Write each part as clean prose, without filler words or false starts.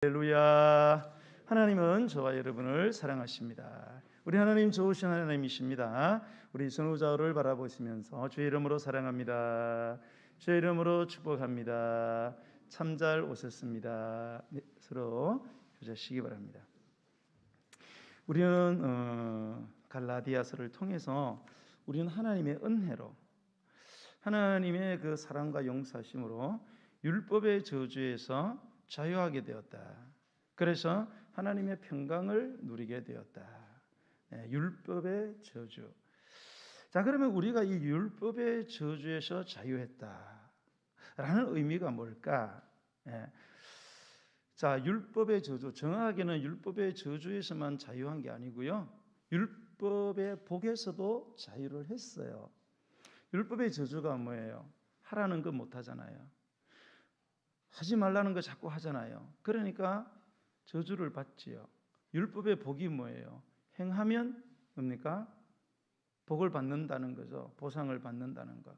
할렐루야. 하나님은 저와 여러분을 사랑하십니다. 우리 하나님 좋으신 하나님이십니다. 우리 선우자를 바라보시면서 주의 이름으로 사랑합니다. 주의 이름으로 축복합니다. 참 잘 오셨습니다. 네, 서로 교제하시기 바랍니다. 우리는 갈라디아서를 통해서 우리는 하나님의 은혜로, 하나님의 그 사랑과 용서하심으로 율법의 저주에서 자유하게 되었다. 그래서 하나님의 평강을 누리게 되었다. 율법의 저주. 자, 그러면 우리가 이 율법의 저주에서 자유했다라는 의미가 뭘까? 자, 율법의 저주, 정확하게는 율법의 저주에서만 자유한 게 아니고요, 율법의 복에서도 자유를 했어요. 율법의 저주가 뭐예요? 하라는 거 못 하잖아요. 하지 말라는 거 자꾸 하잖아요. 그러니까 저주를 받지요. 율법의 복이 뭐예요? 행하면 뭡니까? 복을 받는다는 거죠. 보상을 받는다는 거.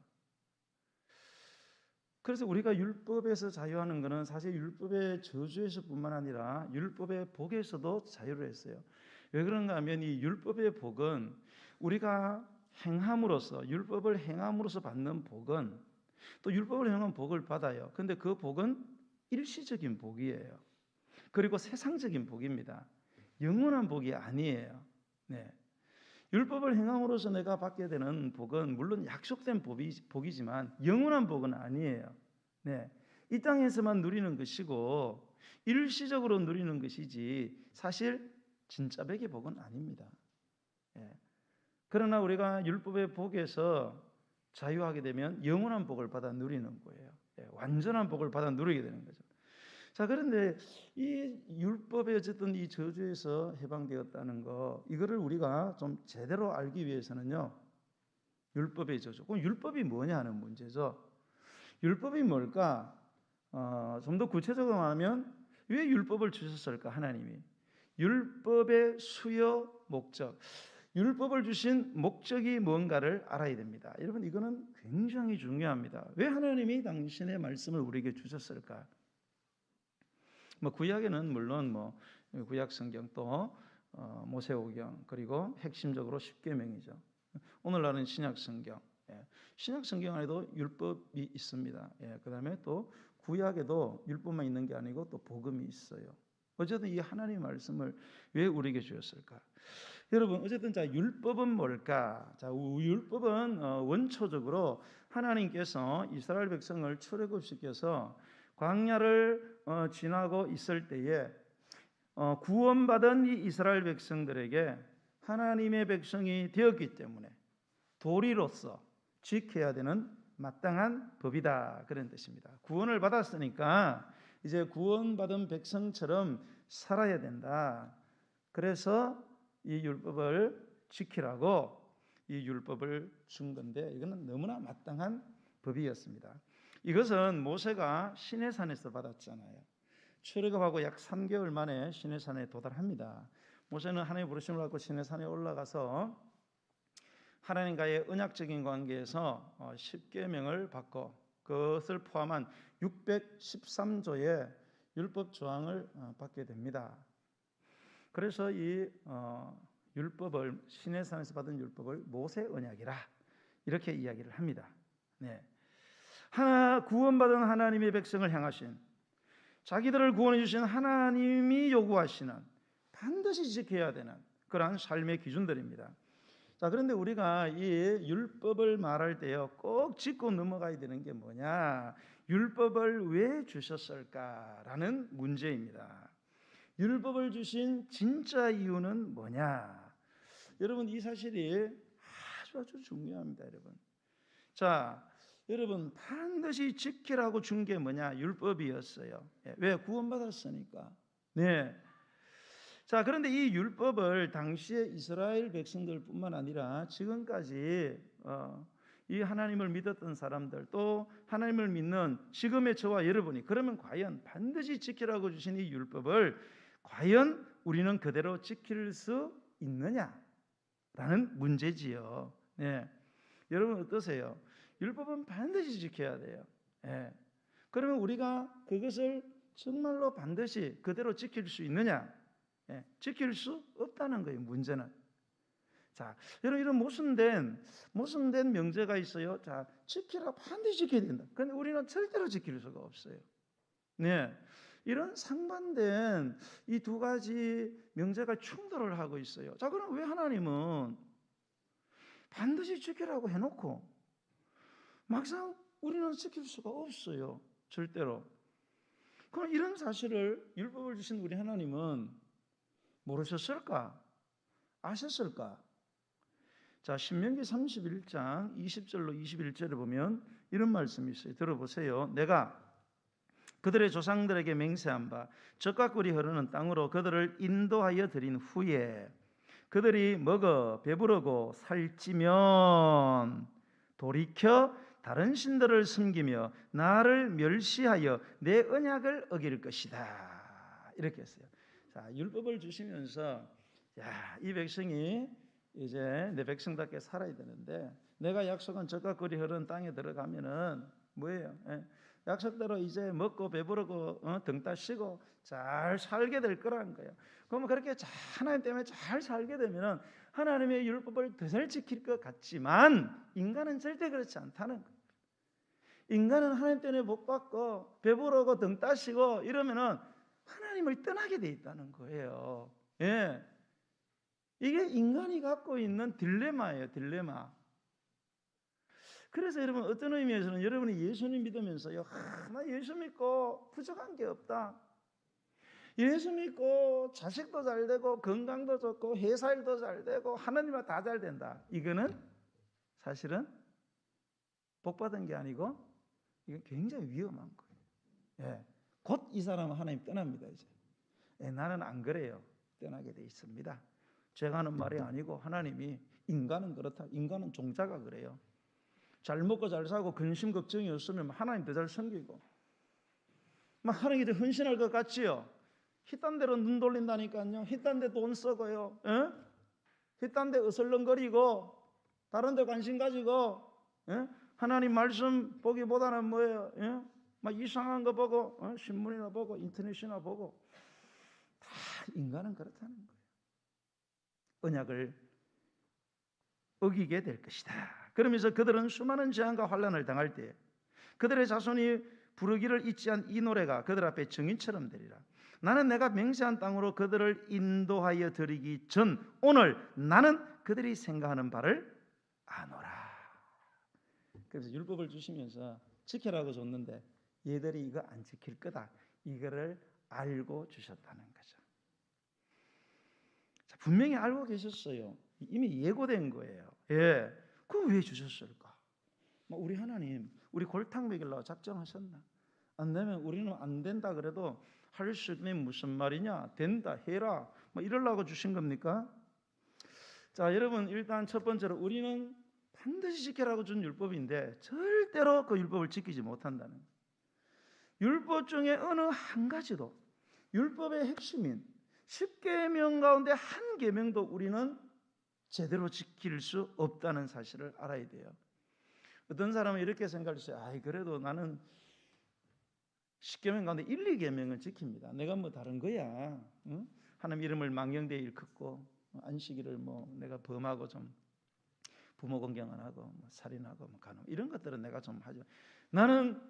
그래서 우리가 율법에서 자유하는 것은 사실 율법의 저주에서뿐만 아니라 율법의 복에서도 자유를 했어요. 왜 그런가 하면 이 율법의 복은 우리가 행함으로써, 율법을 행함으로써 받는 복은, 또 율법을 행하면 복을 받아요. 그런데 그 복은 일시적인 복이에요. 그리고 세상적인 복입니다. 영원한 복이 아니에요. 율법을 행함으로써 내가 받게 되는 복은 물론 약속된 복이지만 영원한 복은 아니에요. 이 땅에서만 누리는 것이고 일시적으로 누리는 것이지 사실 진짜 백의 복은 아닙니다. 그러나 우리가 율법의 복에서 자유하게 되면 영원한 복을 받아 누리는 거예요. 완전한 복을 받아 누리게 되는 거죠. 자, 그런데 이 율법의 어쨌든 이 저주에서 해방되었다는 거, 이거를 우리가 좀 제대로 알기 위해서는요, 율법의 저주, 그럼 율법이 뭐냐 하는 문제죠. 율법이 뭘까? 좀 더 구체적으로 말하면 왜 율법을 주셨을까? 하나님이 율법의 수요 목적, 율법을 주신 목적이 뭔가를 알아야 됩니다. 여러분, 이거는 굉장히 중요합니다. 왜 하나님이 당신의 말씀을 우리에게 주셨을까? 구약에는 물론 구약 성경, 또 모세오경, 그리고 핵심적으로 십계명이죠. 오늘날은 신약 성경, 신약 성경 안에도 율법이 있습니다. 그다음에 또 구약에도 율법만 있는 게 아니고 또 복음이 있어요. 어쨌든 이 하나님의 말씀을 왜 우리에게 주셨을까? 여러분, 어쨌든 자, 율법은 뭘까? 자, 율법은 원초적으로 하나님께서 이스라엘 백성을 출애굽시켜서 광야를 지나고 있을 때에 구원받은 이 이스라엘 백성들에게 하나님의 백성이 되었기 때문에 도리로서 지켜야 되는 마땅한 법이다, 그런 뜻입니다. 구원을 받았으니까 이제 구원받은 백성처럼 살아야 된다. 그래서 이 율법을 지키라고 이 율법을 준 건데, 이거는 너무나 마땅한 법이었습니다. 이것은 모세가 시내산에서 받았잖아요. 출애굽하고 약 3개월 만에 시내산에 도달합니다. 모세는 하나님의 부르심을 받고 시내산에 올라가서 하나님과의 언약적인 관계에서 10계명을 받고 그것을 포함한 613조의 율법 조항을 받게 됩니다. 그래서 이 율법을, 시내산에서 받은 율법을 모세 언약이라 이렇게 이야기를 합니다. 구원받은 하나님의 백성을 향하신, 자기들을 구원해 주신 하나님이 요구하시는, 반드시 지켜야 되는 그러한 삶의 기준들입니다. 자, 그런데 우리가 이 율법을 말할 때요, 꼭 짚고 넘어가야 되는 게 뭐냐? 율법을 왜 주셨을까라는 문제입니다. 율법을 주신 진짜 이유는 뭐냐? 여러분, 이 사실이 아주 중요합니다, 여러분. 자, 여러분, 반드시 지키라고 준 게 뭐냐? 율법이었어요. 왜? 구원받았으니까. 자, 그런데 이 율법을 당시에 이스라엘 백성들뿐만 아니라 지금까지 이 하나님을 믿었던 사람들, 또 하나님을 믿는 지금의 저와 여러분이, 그러면 과연 반드시 지키라고 주신 이 율법을 과연 우리는 그대로 지킬 수 있느냐라는 문제지요. 여러분 어떠세요? 율법은 반드시 지켜야 돼요. 그러면 우리가 그것을 정말로 반드시 그대로 지킬 수 있느냐? 지킬 수 없다는 거예요, 문제는. 자, 여러분, 이런 모순된 명제가 있어요. 자, 지키라, 반드시 지켜야 된다. 그런데 우리는 절대로 지킬 수가 없어요. 네, 이런 상반된 이 두 가지 명제가 충돌을 하고 있어요. 자, 그럼 왜 하나님은 반드시 지키라고 해놓고 막상 우리는 지킬 수가 없어요, 절대로. 그럼 이런 사실을, 율법을 주신 우리 하나님은 모르셨을까? 아셨을까? 자, 신명기 31장 20절로 21절에 보면 이런 말씀이 있어요. 들어보세요. 내가 그들의 조상들에게 맹세한 바 젖과 꿀이 흐르는 땅으로 그들을 인도하여 드린 후에 그들이 먹어 배부르고 살찌면 돌이켜 다른 신들을 섬기며 나를 멸시하여 내 언약을 어길 것이다. 이렇게 했어요. 자, 율법을 주시면서, 야, 이 백성이 이제 내 백성답게 살아야 되는데, 내가 약속한 젖과 꿀이 흐르는 땅에 들어가면은 뭐예요? 약속대로 이제 먹고 배부르고 등 따시고 잘 살게 될 거라는 거예요. 그러면 그렇게 하나님 때문에 잘 살게 되면은 하나님의 율법을 더 잘 지킬 것 같지만 인간은 절대 그렇지 않다는 거예요. 인간은 하나님 때문에 복 받고 배부르고 등 따시고 이러면은 하나님을 떠나게 돼 있다는 거예요. 예. 이게 인간이 갖고 있는 딜레마예요, 딜레마. 그래서 여러분, 어떤 의미에서는 여러분이 예수님 믿으면서요, 나 예수 믿고 부족한 게 없다, 예수 믿고 자식도 잘 되고 건강도 좋고 회사일도 잘 되고 하나님과 다 잘 된다, 이거는 사실은 복 받은 게 아니고 이건 굉장히 위험한 거예요. 예. 곧 이 사람은 하나님 떠납니다. 이제 나는 안 그래요. 떠나게 돼 있습니다. 제가 하는 말이 아니고 하나님이, 인간은 그렇다, 인간은 종자가 그래요. 잘 먹고 잘 사고 근심 걱정이 없으면 하나님 더 잘 섬기고 막 하나님께 더 헌신할 것 같지요. 휘딴 데로 눈 돌린다니까요. 휘딴 데 돈 쓰고요, 휘딴 데 어슬렁거리고 다른 데 관심 가지고, 하나님 말씀 보기보다는 뭐예요? 막 이상한 거 보고, 신문이나 보고 인터넷이나 보고. 다 인간은 그렇다는 거예요. 언약을 어기게 될 것이다. 그러면서 그들은 수많은 재앙과 환난을 당할 때 그들의 자손이 부르기를 잊지 않은 이 노래가 그들 앞에 증인처럼 되리라. 나는 내가 맹세한 땅으로 그들을 인도하여 드리기 전 오늘 나는 그들이 생각하는 바를 아노라. 그래서 율법을 주시면서 지키라고 줬는데 얘들이 이거 안 지킬 거다, 이거를 알고 주셨다는 거죠. 자, 분명히 알고 계셨어요. 이미 예고된 거예요. 예. 그거 왜 주셨을까? 우리 하나님, 우리 골탕 먹이려고 작정하셨나? 안 되면 우리는 안 된다 그래도 할 수 있는 무슨 말이냐? 된다, 해라, 이러려고 주신 겁니까? 자, 여러분, 일단 첫 번째로 우리는 반드시 지키라고 준 율법인데 절대로 그 율법을 지키지 못한다는 거예요. 율법 중에 어느 한 가지도, 율법의 핵심인 10계명 가운데 한 계명도 우리는 제대로 지킬 수 없다는 사실을 알아야 돼요. 어떤 사람은 이렇게 생각했어요. 그래도 나는 10계명 가운데 1, 2계명은 지킵니다. 내가 뭐 다른 거야. 하나님 이름을 망령되이 일컫고 안식일을 내가 범하고 좀 부모 공경 안 하고 살인하고 간음 이런 것들은 내가 좀 하죠. 나는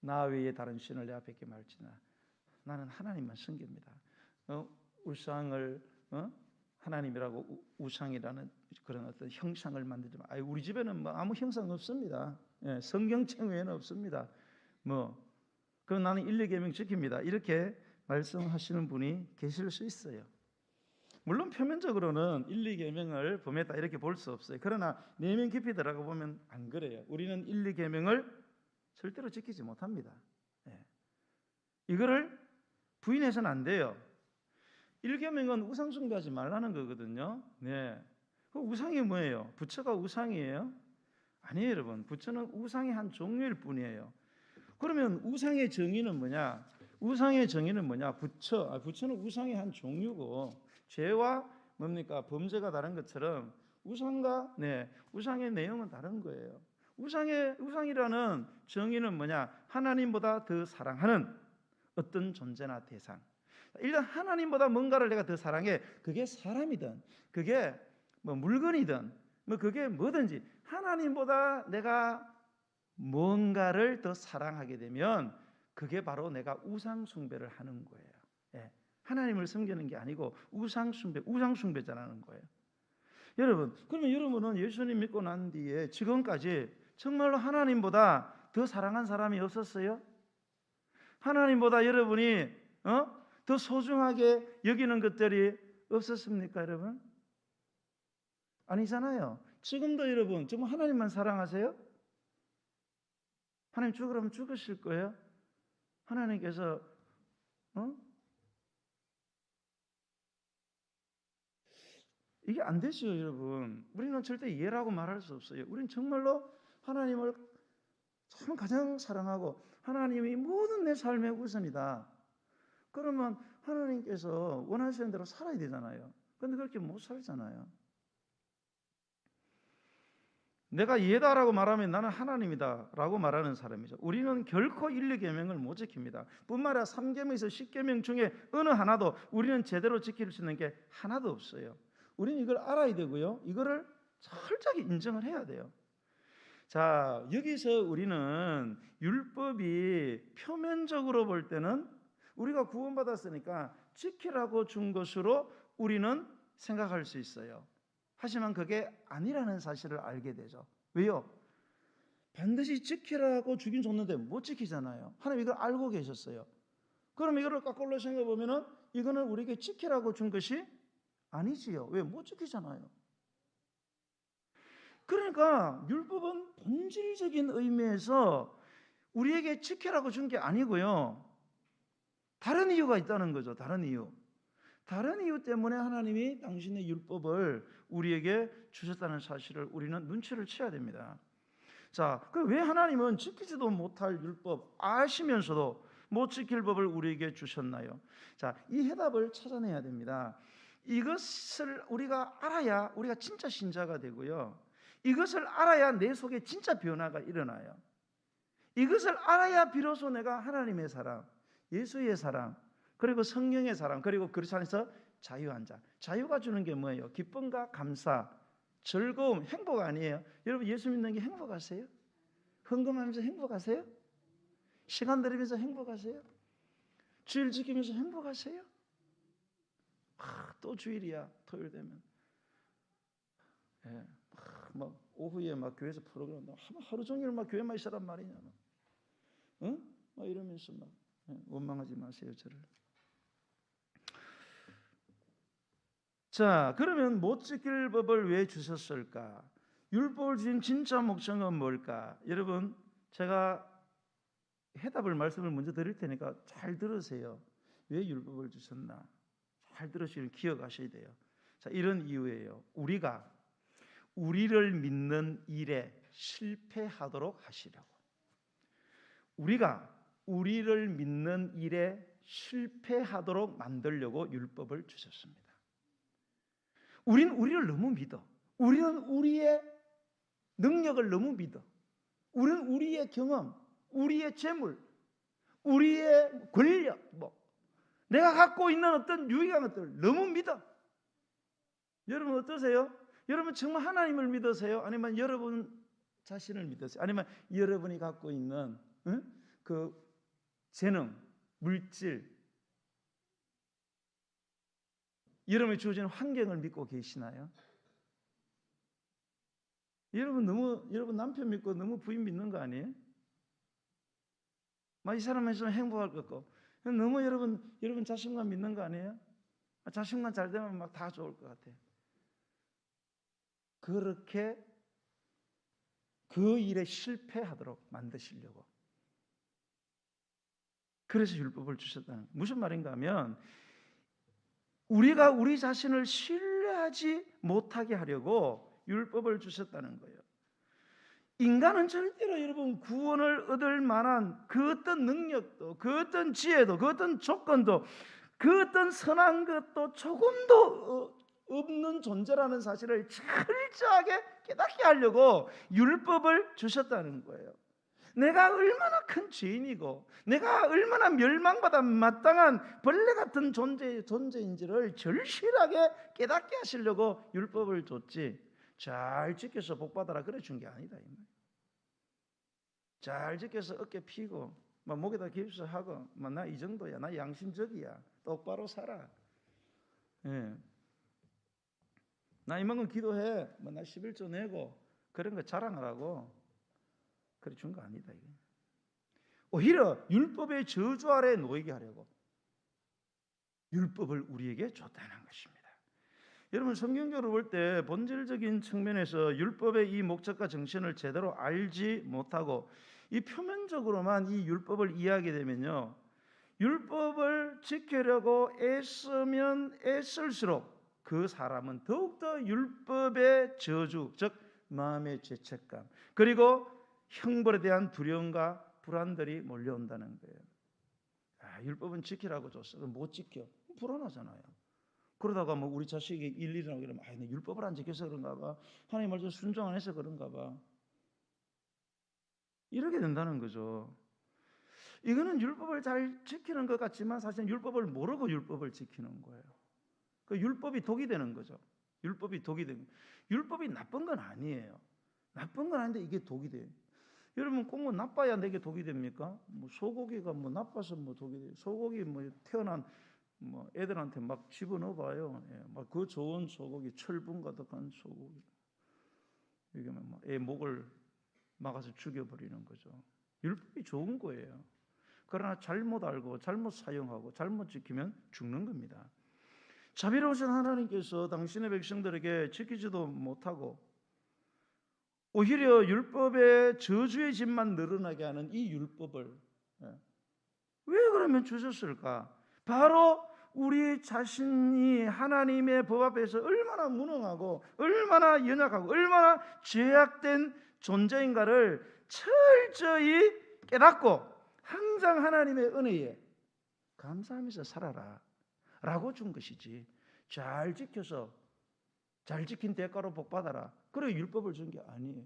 나 외에 다른 신을 내 앞에 있게 말지나 나는 하나님만 섬깁니다. 우상을 하나님이라고 우상이라는 그런 어떤 형상을 만들지 마. 우리 집에는 아무 형상 없습니다. 성경책 외에는 없습니다. 그럼 나는 1, 2계명 지킵니다. 이렇게 말씀하시는 분이 계실 수 있어요. 물론 표면적으로는 1, 2계명을 범했다 이렇게 볼 수 없어요. 그러나 내면 깊이 들어가 보면 안 그래요. 우리는 1, 2계명을 절대로 지키지 못합니다. 이거를 부인해서는 안 돼요. 1계명은 우상 숭배하지 말라는 거거든요. 그 우상이 뭐예요? 부처가 우상이에요? 아니에요, 여러분. 부처는 우상의 한 종류일 뿐이에요. 그러면 우상의 정의는 뭐냐? 우상의 정의는 뭐냐? 부처는 우상의 한 종류고 죄와 범죄가 다른 것처럼 우상의 내용은 다른 거예요. 우상이라는 정의는 뭐냐? 하나님보다 더 사랑하는, 어떤 존재나 대상. 일단 하나님보다 뭔가를 내가 더 사랑해. 그게 사람이든 그게 뭐 물건이든 뭐 그게 뭐든지 하나님보다 내가 뭔가를 더 사랑하게 되면 그게 바로 내가 우상 숭배를 하는 거예요. 예. 하나님을 섬기는 게 아니고 우상 숭배자라는 거예요. 여러분, 그러면 여러분은 예수님 믿고 난 뒤에 지금까지 정말로 하나님보다 더 사랑한 사람이 없었어요? 하나님보다 여러분이 더 소중하게 여기는 것들이 없었습니까, 여러분? 아니잖아요. 지금도 여러분 정말 하나님만 사랑하세요? 하나님 죽으라면 죽으실 거예요? 하나님께서 이게 안 되죠, 여러분. 우리는 절대 이해라고 말할 수 없어요. 우리는 정말로 하나님을 참 가장 사랑하고 하나님이 모든 내 삶의 우선이다. 그러면 하나님께서 원하시는 대로 살아야 되잖아요. 그런데 그렇게 못 살잖아요. 내가 얘다라고 말하면 나는 하나님이다 라고 말하는 사람이죠. 우리는 결코 1, 2계명을 못 지킵니다. 뿐만 아니라 3계명에서 10계명 중에 어느 하나도 우리는 제대로 지킬 수 있는 게 하나도 없어요. 우리는 이걸 알아야 되고요. 이거를 철저하게 인정을 해야 돼요. 자, 여기서 우리는 율법이 표면적으로 볼 때는 우리가 구원받았으니까 지키라고 준 것으로 우리는 생각할 수 있어요. 하지만 그게 아니라는 사실을 알게 되죠. 왜요? 반드시 지키라고 주긴 줬는데 못 지키잖아요. 하나님 이걸 알고 계셨어요. 그럼 이거를 거꾸로 생각해 보면은 이거는 우리에게 지키라고 준 것이 아니지요. 왜? 못 지키잖아요. 그러니까 율법은 본질적인 의미에서 우리에게 지키라고 준 게 아니고요. 다른 이유가 있다는 거죠. 다른 이유 때문에 하나님이 당신의 율법을 우리에게 주셨다는 사실을 우리는 눈치를 채야 됩니다. 자, 그 왜 하나님은 지키지도 못할 율법 아시면서도 못 지킬 법을 우리에게 주셨나요? 자, 이 해답을 찾아내야 됩니다. 이것을 우리가 알아야 우리가 진짜 신자가 되고요. 이것을 알아야 내 속에 진짜 변화가 일어나요. 이것을 알아야 비로소 내가 하나님의 사랑, 예수의 사랑, 그리고 성령의 사랑, 그리고 그렇지 않아서 자유한 자. 자유가 주는 게 뭐예요? 기쁨과 감사, 즐거움, 행복 아니에요? 여러분 예수 믿는 게 행복하세요? 헌금하면서 행복하세요? 시간 들이면서 행복하세요? 주일 지키면서 행복하세요? 또 주일이야. 토요일 되면 막 오후에 막 교회에서 프로그램 하루 종일 막 교회만 있으란 말이냐, 막 이러면서 막 원망하지 마세요, 저를. 자, 그러면 못 지킬 법을 왜 주셨을까? 율법을 주신 진짜 목적은 뭘까? 여러분, 제가 해답을 말씀을 먼저 드릴 테니까 잘 들으세요. 왜 율법을 주셨나? 잘 들으시면 기억하셔야 돼요. 자, 이런 이유예요. 우리가 우리를 믿는 일에 실패하도록 하시려고. 우리가 우리를 믿는 일에 실패하도록 만들려고 율법을 주셨습니다. 우리는 우리를 너무 믿어. 우리는 우리의 능력을 너무 믿어. 우리는 우리의 경험, 우리의 재물, 우리의 권력, 내가 갖고 있는 어떤 유익한 것들을 너무 믿어. 여러분 어떠세요? 여러분 정말 하나님을 믿으세요? 아니면 여러분 자신을 믿으세요? 아니면 여러분이 갖고 있는 그 재능, 물질, 여러분이 주어진 환경을 믿고 계시나요? 여러분 남편 믿고 너무 부인 믿는 거 아니에요? 이 사람만 있으면 행복할 것 같고 너무 여러분 자신만 믿는 거 아니에요? 자신만 잘 되면 막 다 좋을 것 같아요. 그렇게 그 일에 실패하도록 만드시려고. 그래서 율법을 주셨다는. 무슨 말인가 하면 우리가 우리 자신을 신뢰하지 못하게 하려고 율법을 주셨다는 거예요. 인간은 절대로 여러분 구원을 얻을 만한 그 어떤 능력도, 그 어떤 지혜도, 그 어떤 조건도, 그 어떤 선한 것도 조금도 없는 존재라는 사실을 철저하게 깨닫게 하려고 율법을 주셨다는 거예요. 내가 얼마나 큰 죄인이고 내가 얼마나 멸망받아 마땅한 벌레 같은 존재인지를 절실하게 깨닫게 하시려고 율법을 줬지, 잘 지켜서 복받아라 그래 준 게 아니다. 잘 지켜서 어깨 피고 막 목에다 깁스하고 나 이 정도야, 나 양심적이야, 똑바로 살아, 예. 나 이만큼 기도해, 나 11조 내고 그런 거 자랑하라고 그래 준 거 아니다. 이게 오히려 율법의 저주 아래 놓이게 하려고 율법을 우리에게 줬다는 것입니다. 여러분, 성경적으로 볼 때 본질적인 측면에서 율법의 이 목적과 정신을 제대로 알지 못하고 이 표면적으로만 이 율법을 이해하게 되면요, 율법을 지키려고 애쓰면 애쓸수록 그 사람은 더욱더 율법의 저주, 즉 마음의 죄책감, 그리고 형벌에 대한 두려움과 불안들이 몰려온다는 거예요. 율법은 지키라고 줬어, 못 지켜, 불안하잖아요. 그러다가 뭐 우리 자식이 일일이라고 그러면 내 율법을 안 지켜서 그런가 봐, 하나님 말씀 순종 안 해서 그런가 봐, 이렇게 된다는 거죠. 이거는 율법을 잘 지키는 것 같지만 사실은 율법을 모르고 율법을 지키는 거예요. 그 율법이 독이 되는 거죠. 율법이 독이 되는. 율법이 나쁜 건 아니에요. 나쁜 건 아닌데 이게 독이 돼요. 여러분, 꼭 뭐 나빠야 내게 독이 됩니까? 뭐 소고기가 뭐 나빠서 뭐 독이 돼요. 소고기 뭐 태어난 뭐 애들한테 막 집어넣어봐요. 예, 막 그 좋은 소고기, 철분 가득한 소고기, 이게 뭐 애 목을 막아서 죽여버리는 거죠. 율법이 좋은 거예요. 그러나 잘못 알고 잘못 사용하고 잘못 지키면 죽는 겁니다. 자비로우신 하나님께서 당신의 백성들에게 지키지도 못하고 오히려 율법의 저주의 짐만 늘어나게 하는 이 율법을 왜 그러면 주셨을까? 바로 우리 자신이 하나님의 법 앞에서 얼마나 무능하고 얼마나 연약하고 얼마나 죄악된 존재인가를 철저히 깨닫고 항상 하나님의 은혜에 감사하면서 살아라 라고 준 것이지, 잘 지켜서 잘 지킨 대가로 복 받아라 그래 율법을 준 게 아니에요.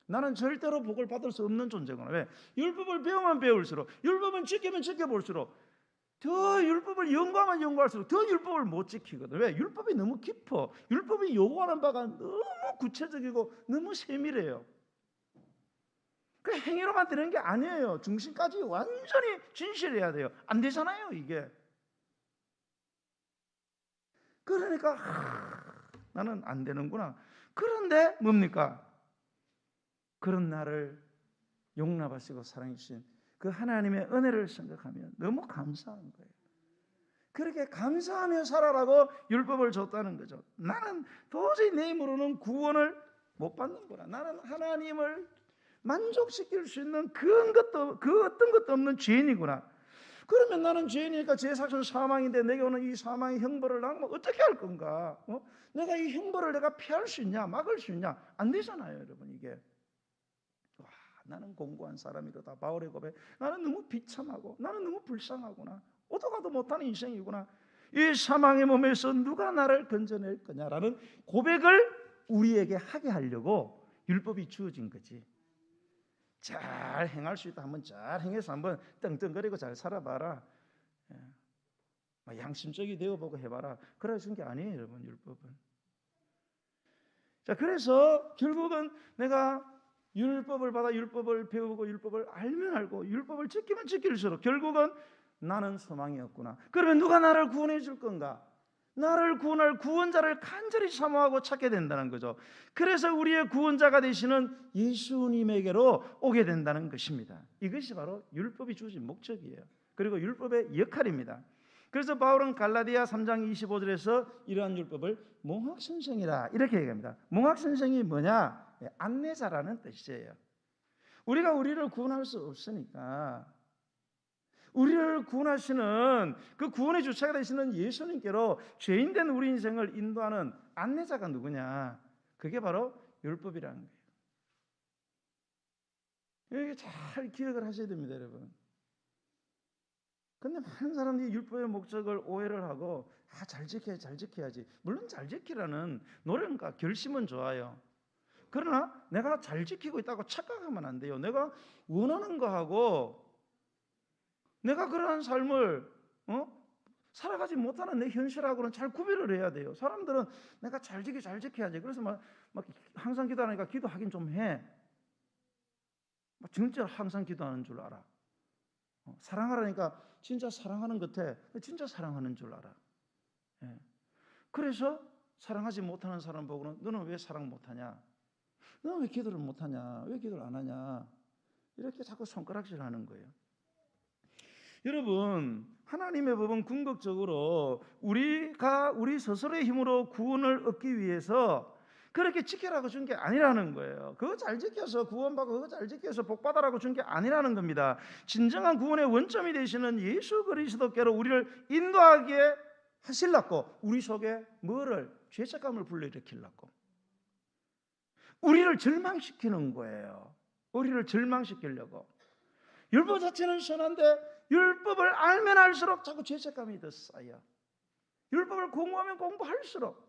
나는 절대로 복을 받을 수 없는 존재구나. 왜? 율법을 배우면 배울수록, 율법은 지키면 지켜볼수록, 더 율법을 연구하면 연구할수록 더 율법을 못 지키거든. 왜? 율법이 너무 깊어. 율법이 요구하는 바가 너무 구체적이고 너무 세밀해요. 그 행위로만 되는 게 아니에요. 중심까지 완전히 진실해야 돼요. 안 되잖아요, 이게. 그러니까 나는 안 되는구나. 그런데 뭡니까? 그런 나를 용납하시고 사랑해 주신 그 하나님의 은혜를 생각하면 너무 감사한 거예요. 그렇게 감사하며 살아라고 율법을 줬다는 거죠. 나는 도저히 내 힘으로는 구원을 못 받는구나. 나는 하나님을 만족시킬 수 있는 그 어떤 것도 없는 죄인이구나. 그러면 나는 죄인이니까 죄사건 사망인데 내게 오는 이 사망의 형벌을 나는 어떻게 할 건가? 내가 이 형벌을 내가 피할 수 있냐? 막을 수 있냐? 안 되잖아요, 여러분. 이게 나는 공고한 사람이로다. 바울의 고백. 나는 너무 비참하고 나는 너무 불쌍하구나. 오도 가도 못하는 인생이구나. 이 사망의 몸에서 누가 나를 건져낼 거냐라는 고백을 우리에게 하게 하려고 율법이 주어진 거지. 잘 행할 수 있다 하면 잘 행해서 한번 떵떵거리고 잘 살아봐라. 양심적이 되어보고 해봐라. 그래 준 게 아니에요, 여러분. 율법은. 자, 그래서 결국은 내가 율법을 받아 율법을 배우고 율법을 알면 알고 율법을 지키면 지킬수록 결국은 나는 소망이 없구나. 그러면 누가 나를 구원해 줄 건가? 나를 구원할 구원자를 간절히 사모하고 찾게 된다는 거죠. 그래서 우리의 구원자가 되시는 예수님에게로 오게 된다는 것입니다. 이것이 바로 율법이 주어진 목적이에요. 그리고 율법의 역할입니다. 그래서 바울은 갈라디아 3장 25절에서 이러한 율법을 몽학선생이라 이렇게 얘기합니다. 몽학선생이 뭐냐? 안내자라는 뜻이에요. 우리가 우리를 구원할 수 없으니까 우리를 구원하시는 그 구원의 주체가 되시는 예수님께로 죄인된 우리 인생을 인도하는 안내자가 누구냐? 그게 바로 율법이라는 거예요. 이게 잘 기억을 하셔야 됩니다, 여러분. 근데 많은 사람들이 율법의 목적을 오해를 하고 잘 지켜야지, 잘 지켜야지. 물론 잘 지키라는 노력과 결심은 좋아요. 그러나 내가 잘 지키고 있다고 착각하면 안 돼요. 내가 원하는 거하고 내가 그러한 삶을 살아가지 못하는 내 현실하고는 잘 구별을 해야 돼요. 사람들은 내가 잘 지켜야지. 그래서 막 항상 기도하니까 기도하긴 좀 해. 진짜 항상 기도하는 줄 알아. 사랑하라니까 진짜 사랑하는 것 같아. 진짜 사랑하는 줄 알아. 예. 그래서 사랑하지 못하는 사람 보고는 너는 왜 사랑 못하냐? 너는 왜 기도를 못하냐? 왜 기도를 안 하냐? 이렇게 자꾸 손가락질하는 거예요. 여러분, 하나님의 법은 궁극적으로 우리가 우리 스스로의 힘으로 구원을 얻기 위해서 그렇게 지키라고 준 게 아니라는 거예요. 그거 잘 지켜서 구원받고 그거 잘 지켜서 복받아라고 준 게 아니라는 겁니다. 진정한 구원의 원점이 되시는 예수 그리스도께로 우리를 인도하게 하시려고 우리 속에 뭐를? 죄책감을 불러일으키려고 우리를 절망시키는 거예요. 우리를 절망시키려고. 율법 자체는 선한데 율법을 알면 알수록 자꾸 죄책감이 더 쌓여. 율법을 공부하면 공부할수록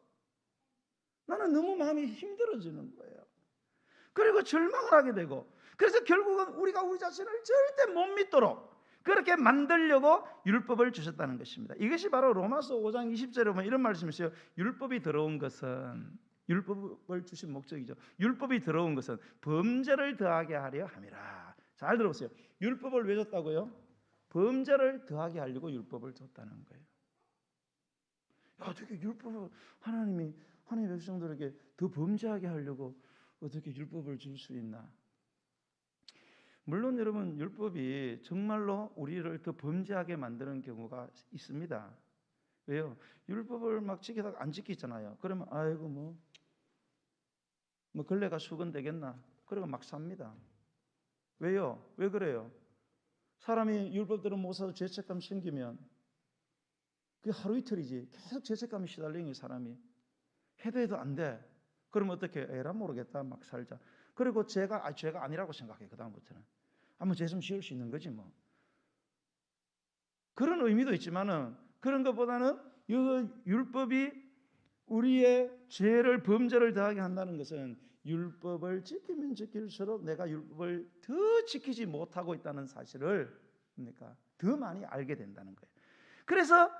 나는 너무 마음이 힘들어지는 거예요. 그리고 절망을 하게 되고, 그래서 결국은 우리가 우리 자신을 절대 못 믿도록 그렇게 만들려고 율법을 주셨다는 것입니다. 이것이 바로 로마서 5장 20절에 보면 이런 말씀이 있어요. 율법이 들어온 것은, 율법을 주신 목적이죠. 율법이 들어온 것은 범죄를 더하게 하려 함이라. 잘 들어보세요. 율법을 왜 줬다고요? 범죄를 더하게 하려고 율법을 줬다는 거예요. 어떻게 율법을 하나님의 백성들에게 더 범죄하게 하려고 어떻게 율법을 줄 수 있나? 물론 여러분, 율법이 정말로 우리를 더 범죄하게 만드는 경우가 있습니다. 왜요? 율법을 막 지키다가 안 지키잖아요. 그러면 아이고 뭐 걸레가 수건되겠나? 그러고 막 삽니다. 왜요? 왜 그래요? 사람이 율법대로 못 살아도 죄책감 생기면 그게 하루 이틀이지 계속 죄책감이 시달리는 사람이 해도 안 돼. 그러면 어떻게 에라 모르겠다 막 살자. 그리고 죄가 아니라고 생각해. 그 다음부터는 한번 죄 좀 지을 수 있는 거지 뭐. 그런 의미도 있지만은 그런 것보다는 이 율법이 우리의 죄를 범죄를 더하게 한다는 것은 율법을 지키면 지킬수록 내가 율법을 더 지키지 못하고 있다는 사실을 더 많이 알게 된다는 거예요. 그래서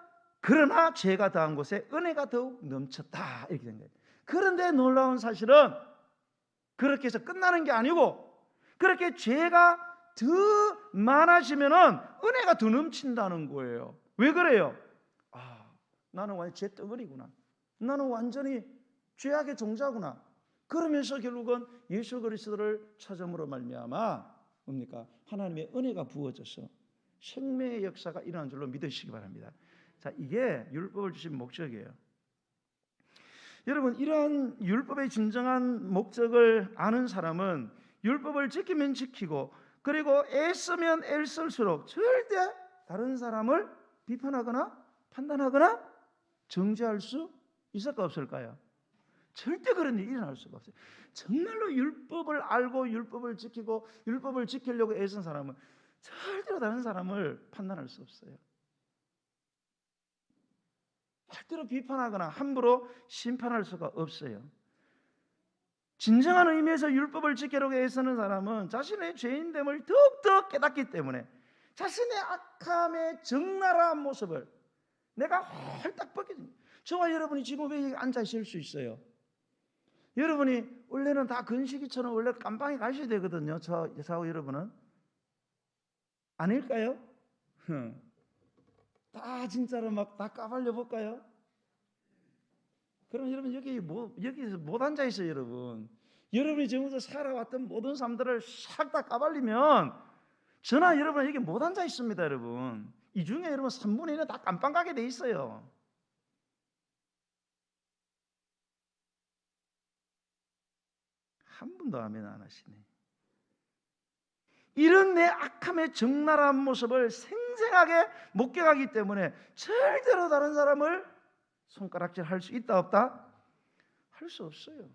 그러나 죄가 더한 곳에 은혜가 더욱 넘쳤다 이렇게 된 거예요. 그런데 놀라운 사실은 그렇게 해서 끝나는 게 아니고 그렇게 죄가 더 많아지면은 은혜가 더 넘친다는 거예요. 왜 그래요? 나는 완전 죄덩어리구나. 나는 완전히 죄악의 종자구나. 그러면서 결국은 예수 그리스도를 찾음으로 말미암아 뭡니까? 하나님의 은혜가 부어져서 생명의 역사가 일어난 줄로 믿으시기 바랍니다. 자, 이게 율법을 주신 목적이에요. 여러분, 이러한 율법의 진정한 목적을 아는 사람은 율법을 지키면 지키고 그리고 애쓰면 애쓸수록 절대 다른 사람을 비판하거나 판단하거나 정죄할 수 있을까 없을까요? 절대 그런 일이 일어날 수가 없어요. 정말로 율법을 알고 율법을 지키고 율법을 지키려고 애쓴 사람은 절대로 다른 사람을 판단할 수 없어요. 절대로 비판하거나 함부로 심판할 수가 없어요. 진정한 의미에서 율법을 지키려고 애쓰는 사람은 자신의 죄인됨을 더욱더 깨닫기 때문에 자신의 악함의 적나라한 모습을 내가 홀딱 벗겨집니다. 저와 여러분이 지금 왜 여기 앉아 있을 수 있어요? 여러분이 원래는 다 건식이처럼 원래 깜빵에 가셔야 되거든요. 저하고 여러분은 아닐까요? 다 진짜로 막 다 까발려 볼까요? 그럼 여러분 여기서 못 앉아 있어요, 여러분. 여러분이 지금부터 살아왔던 모든 삶들을 싹 다 까발리면 저나 여러분 여기 못 앉아 있습니다, 여러분. 이 중에 여러분 3분의 1은 다 깜빵 가게 돼 있어요. 한 분도 아멘 안 하시네. 이런 내 악함의 적나라한 모습을 생생하게 목격하기 때문에 절대로 다른 사람을 손가락질 할 수 있다 없다? 할 수 없어요.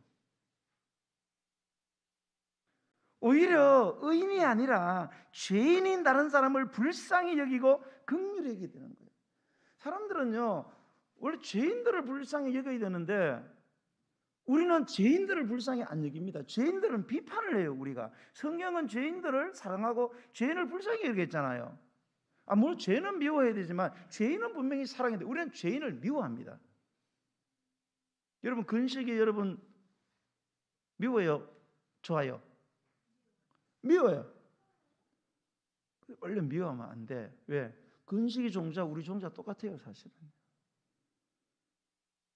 오히려 의인이 아니라 죄인인 다른 사람을 불쌍히 여기고 긍휼히 여기게 되는 거예요. 사람들은요 원래 죄인들을 불쌍히 여겨야 되는데 우리는 죄인들을 불쌍히 안 여깁니다. 죄인들은 비판을 해요. 우리가 성경은 죄인들을 사랑하고 죄인을 불쌍히 여겼잖아요. 물론 죄는 미워해야 되지만 죄인은 분명히 사랑해야 돼. 우리는 죄인을 미워합니다. 여러분 근식이 여러분 미워요? 좋아요? 미워요. 원래 미워하면 안 돼. 왜? 근식이 종자 우리 종자 똑같아요. 사실은.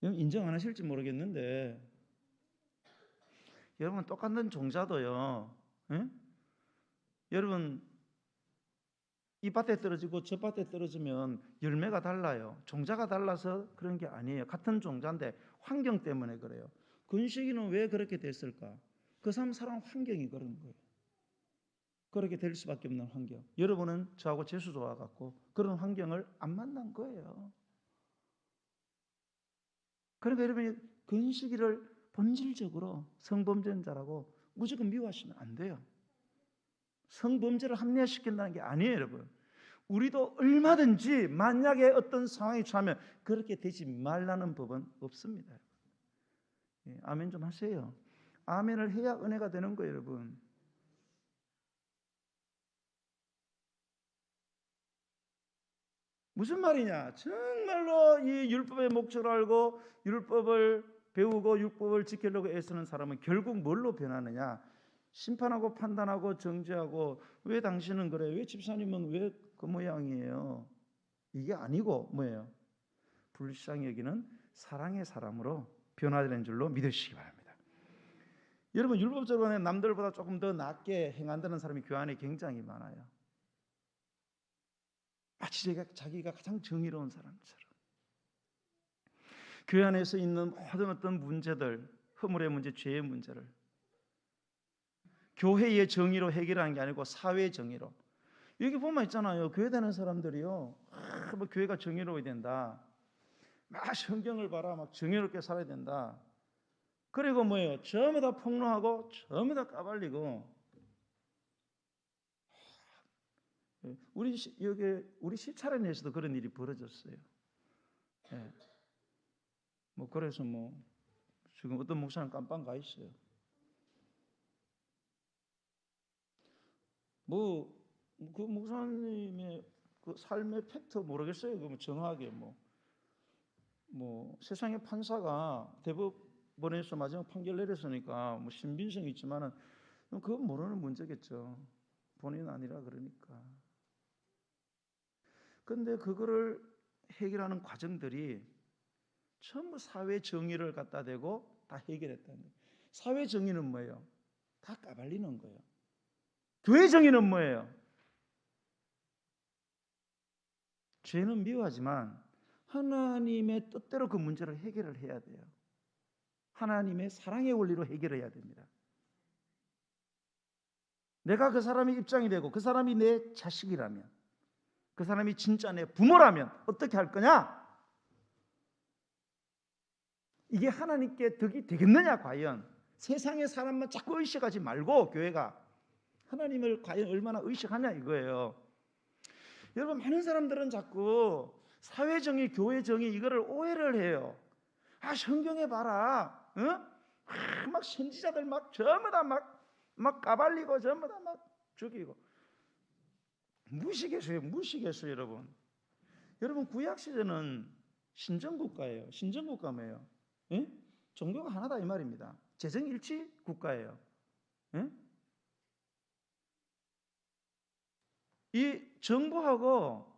인정 안 하실지 모르겠는데 여러분 똑같은 종자도요. 에? 여러분 이 밭에 떨어지고 저 밭에 떨어지면 열매가 달라요. 종자가 달라서 그런 게 아니에요. 같은 종자인데 환경 때문에 그래요. 근식이는 왜 그렇게 됐을까? 그 사람 살아온 환경이 그런 거예요. 그렇게 될 수밖에 없는 환경. 여러분은 저하고 재수 좋아갖고 그런 환경을 안 만난 거예요. 그러니까 여러분이 근식이를 본질적으로 성범죄자라고 무조건 미워하시면 안 돼요. 성범죄를 합리화시킨다는 게 아니에요, 여러분. 우리도 얼마든지 만약에 어떤 상황이 처하면 그렇게 되지 말라는 법은 없습니다. 아멘 좀 하세요. 아멘을 해야 은혜가 되는 거예요, 여러분. 무슨 말이냐? 정말로 이 율법의 목적을 알고 율법을 배우고 율법을 지키려고 애쓰는 사람은 결국 뭘로 변하느냐? 심판하고 판단하고 정죄하고 왜 당신은 그래? 왜 집사님은 왜 그 모양이에요? 이게 아니고 뭐예요? 불쌍히 여기는 사랑의 사람으로 변화되는 줄로 믿으시기 바랍니다. 여러분 율법적으로는 남들보다 조금 더 낫게 행한다는 사람이 교회 안에 굉장히 많아요. 마치 자기가 가장 정의로운 사람처럼. 교회 안에서 있는 모든 어떤 문제들, 허물의 문제, 죄의 문제를 교회의 정의로 해결하는 게 아니고 사회의 정의로. 여기 보면 있잖아요. 교회 다니는 사람들이요. 뭐 교회가 정의로워야 된다. 막 성경을 봐라. 막 정의롭게 살아야 된다. 그리고 뭐예요? 전부 다 폭로하고 전부 다 까발리고. 우리 시차련에서도 그런 일이 벌어졌어요. 예. 뭐 그래서 뭐 지금 어떤 목사는 깜빵 가 있어요. 뭐 그 목사님의 그 삶의 팩트 모르겠어요. 그 정확하게 뭐 세상의 판사가 대법원에서 마지막 판결 내렸으니까 뭐 신빙성이 있지만은 그건 모르는 문제겠죠. 본인 아니라 그러니까. 근데 그거를 해결하는 과정들이 전부 사회 정의를 갖다 대고 다 해결했다는 거예요. 사회 정의는 뭐예요? 다 까발리는 거예요. 교회 정의는 뭐예요? 죄는 미워하지만 하나님의 뜻대로 그 문제를 해결을 해야 돼요. 하나님의 사랑의 원리로 해결해야 됩니다. 내가 그 사람의 입장이 되고 그 사람이 내 자식이라면, 그 사람이 진짜 내 부모라면 어떻게 할 거냐? 이게 하나님께 덕이 되겠느냐 과연? 세상의 사람만 자꾸 의식하지 말고 교회가 하나님을 과연 얼마나 의식하냐 이거예요. 여러분 많은 사람들은 자꾸 사회정의, 교회정의 이거를 오해를 해요. 성경에 봐라, 막 선지자들 막 전부 다 막 까발리고 전부 다 막 죽이고 무시개수예요, 여러분. 여러분 구약 시대는 신정국가예요. 신정국가 뭐예요? 종교가 하나다 이 말입니다. 재정일치 국가예요. 이 정부하고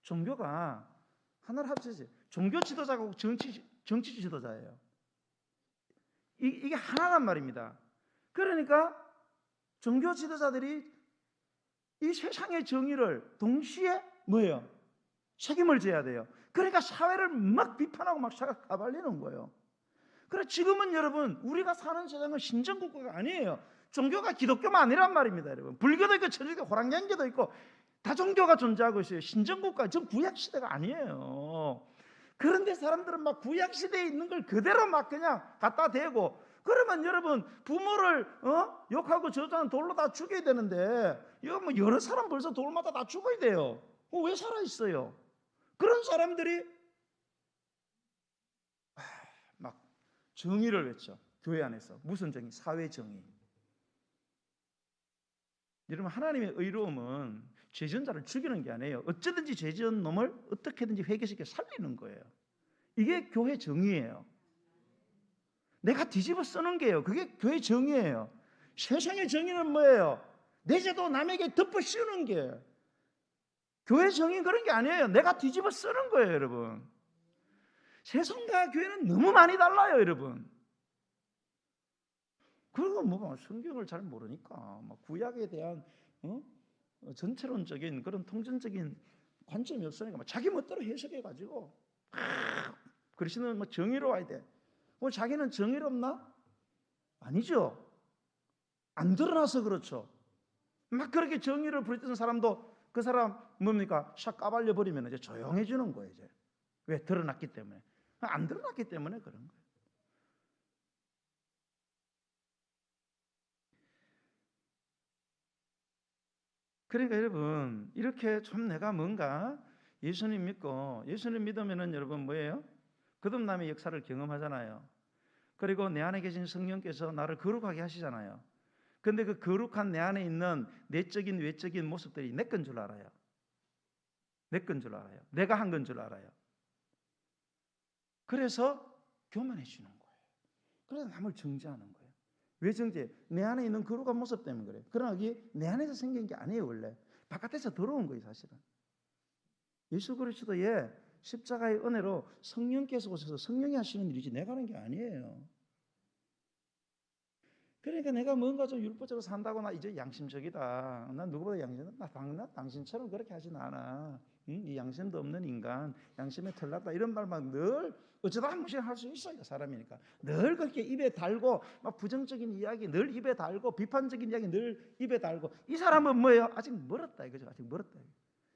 종교가 하나를 합치지. 종교 지도자하고 정치 지도자예요. 이게 하나란 말입니다. 그러니까 종교 지도자들이 이 세상의 정의를 동시에 뭐예요? 책임을 져야 돼요. 그러니까 사회를 막 비판하고 막 까발리는 거예요. 그래 지금은 여러분 우리가 사는 세상은 신정국가가 아니에요. 종교가 기독교만 아니란 말입니다, 여러분. 불교도 있고 천주교, 호랑경교도 있고 다종교가 존재하고 있어요. 신정국가, 전 구약시대가 아니에요. 그런데 사람들은 막 구약시대에 있는 걸 그대로 막 그냥 갖다 대고 그러면 여러분 부모를 욕하고 저주하는 돌로 다 죽여야 되는데 이거 뭐 여러 사람 벌써 돌마다 다 죽어야 돼요. 왜 살아있어요? 그런 사람들이 막 정의를 외쳐. 교회 안에서 무슨 정의? 사회 정의. 여러분, 하나님의 의로움은 죄전자를 죽이는 게 아니에요. 어쩌든지 죄지은 놈을 어떻게든지 회개시켜 살리는 거예요. 이게 교회 정의예요. 내가 뒤집어 쓰는 게요. 그게 교회 정의예요. 세상의 정의는 뭐예요? 내 죄도 남에게 덮어 씌우는 게. 교회 정의는 그런 게 아니에요. 내가 뒤집어 쓰는 거예요, 여러분. 세상과 교회는 너무 많이 달라요, 여러분. 그리고 뭐 성경을 잘 모르니까 막 구약에 대한 전체론적인 그런 통전적인 관점이 없으니까 자기 멋대로 해석해가지고 그리스도는 뭐 정의로워야 돼. 뭐 자기는 정의롭나? 아니죠. 안 드러나서 그렇죠. 막 그렇게 정의를 부르던 사람도 그 사람 뭡니까? 샥 까발려 버리면 이제 조용해지는 거예요. 이제 왜? 드러났기 때문에. 안 드러났기 때문에 그런 거예요. 그러니까 여러분, 이렇게 좀 내가 뭔가 예수님 믿고 예수님 믿으면은 여러분 뭐예요? 거듭남의 역사를 경험하잖아요. 그리고 내 안에 계신 성령께서 나를 거룩하게 하시잖아요. 근데 그 거룩한 내 안에 있는 내적인 외적인 모습들이 내 건 줄 알아요. 내 건 줄 알아요. 내가 한 건 줄 알아요. 그래서 교만해지는 거예요. 그래서 남을 정죄하는 거예요. 왜 정죄? 내 안에 있는 거룩한 모습 때문에 그래요. 그러나 이게 내 안에서 생긴 게 아니에요. 원래 바깥에서 들어온 거예요. 사실은 예수 그리스도의 십자가의 은혜로 성령께서 오셔서 성령이 하시는 일이지 내가 하는 게 아니에요. 그러니까 내가 뭔가 좀 율법적으로 산다고 나 이제 양심적이다. 난 누구보다 양심적이다. 나 당신처럼 그렇게 하진 않아. 이 양심도 없는 인간, 양심에 털났다 이런 말만 늘 어쩌다 한 번씩 할 수 있어요. 사람이니까 늘 그렇게 입에 달고 막 부정적인 이야기 늘 입에 달고 비판적인 이야기 늘 입에 달고 이 사람은 뭐예요? 아직 멀었다 이거죠. 아직 멀었다.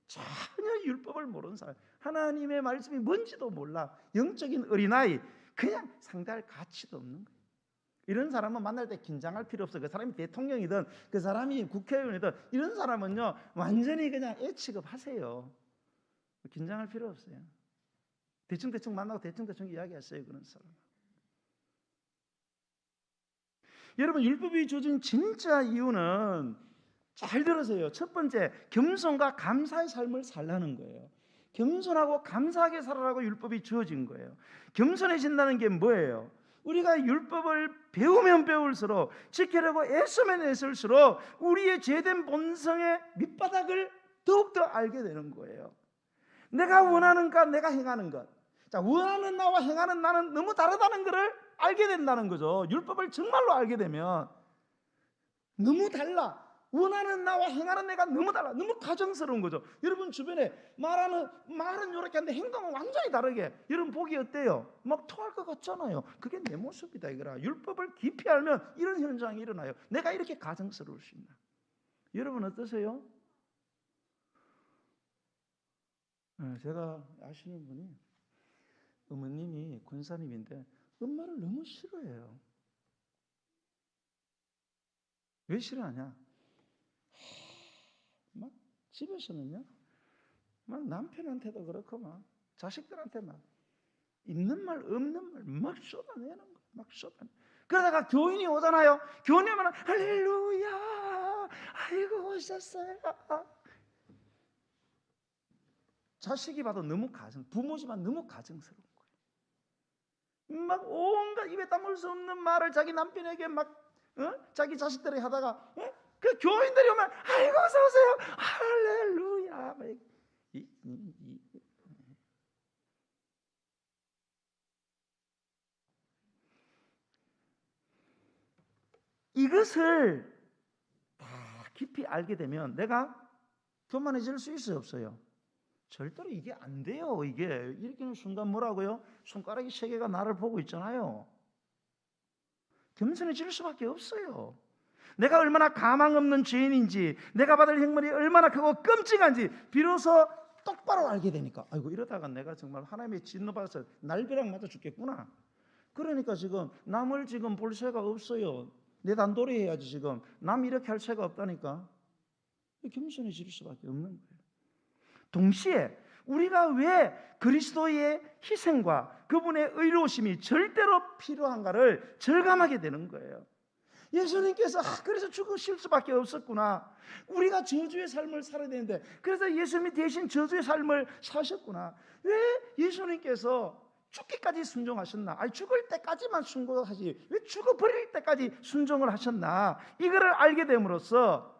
전혀 율법을 모르는 사람, 하나님의 말씀이 뭔지도 몰라. 영적인 어린아이, 그냥 상대할 가치도 없는 거예요. 이런 사람은 만날 때 긴장할 필요 없어요. 그 사람이 대통령이든 그 사람이 국회의원이든 이런 사람은요 완전히 그냥 애 취급하세요. 긴장할 필요 없어요. 대충 만나고 대충 이야기하세요. 그런 사람. 여러분, 율법이 주어진 진짜 이유는 잘 들으세요. 첫 번째, 겸손과 감사의 삶을 살라는 거예요. 겸손하고 감사하게 살아라고 율법이 주어진 거예요. 겸손해진다는 게 뭐예요? 우리가 율법을 배우면 배울수록, 지키려고 애쓰면 애쓸수록 우리의 죄된 본성의 밑바닥을 더욱더 알게 되는 거예요. 내가 원하는 것, 내가 행하는 것. 자, 원하는 나와 행하는 나는 너무 다르다는 것을 알게 된다는 거죠. 율법을 정말로 알게 되면 너무 달라. 원하는 나와 행하는 내가 너무 달라. 너무 가정스러운 거죠. 여러분 주변에 말은 이렇게 하는데 행동은 완전히 다르게. 여러분 보기 어때요? 막 토할 것 같잖아요. 그게 내 모습이다 이거라. 율법을 깊이 알면 이런 현상이 일어나요. 내가 이렇게 가정스러울 수 있나? 여러분 어떠세요? 제가 아시는 분이 어머님이 권사님인데 엄마를 너무 싫어해요. 왜 싫어하냐? 막 집에서는요, 막 남편한테도 그렇고 막 자식들한테 막 있는 말 없는 말 막 쏟아내는 거, 막 쏟아내. 그러다가 교인이 오잖아요. 교인이 오면 할렐루야, 아이고 오셨어요. 자식이 봐도 너무 부모지만 너무 가정스러운 거예요. 막 온갖 입에 담을 수 없는 말을 자기 남편에게 막 자기 자식들이 하다가 그 교인들이 오면 아이고 어서 오세요 할렐루야. 이것을 다 깊이 알게 되면 내가 교만해질 수 있어요, 없어요? 절대로 이게 안 돼요. 이게 이렇게는 순간 뭐라고요? 손가락이 3개가 나를 보고 있잖아요. 겸손해질 수밖에 없어요. 내가 얼마나 가망 없는 죄인인지, 내가 받을 형벌이 얼마나 크고 끔찍한지 비로소 똑바로 알게 되니까, 아이고 이러다가 내가 정말 하나님의 진노 받아서 날벼락 맞아 죽겠구나. 그러니까 지금 남을 지금 볼 새가 없어요. 내 단돌이 해야지. 지금 남 이렇게 할 새가 없다니까. 겸손해질 수밖에 없는 거예요. 동시에 우리가 왜 그리스도의 희생과 그분의 의로우심이 절대로 필요한가를 절감하게 되는 거예요. 예수님께서 그래서 죽으실 수밖에 없었구나. 우리가 저주의 삶을 살아야 되는데 그래서 예수님이 대신 저주의 삶을 사셨구나. 왜 예수님께서 죽기까지 순종하셨나? 아니 죽을 때까지만 순종하지 왜 죽어버릴 때까지 순종을 하셨나? 이거를 알게 됨으로써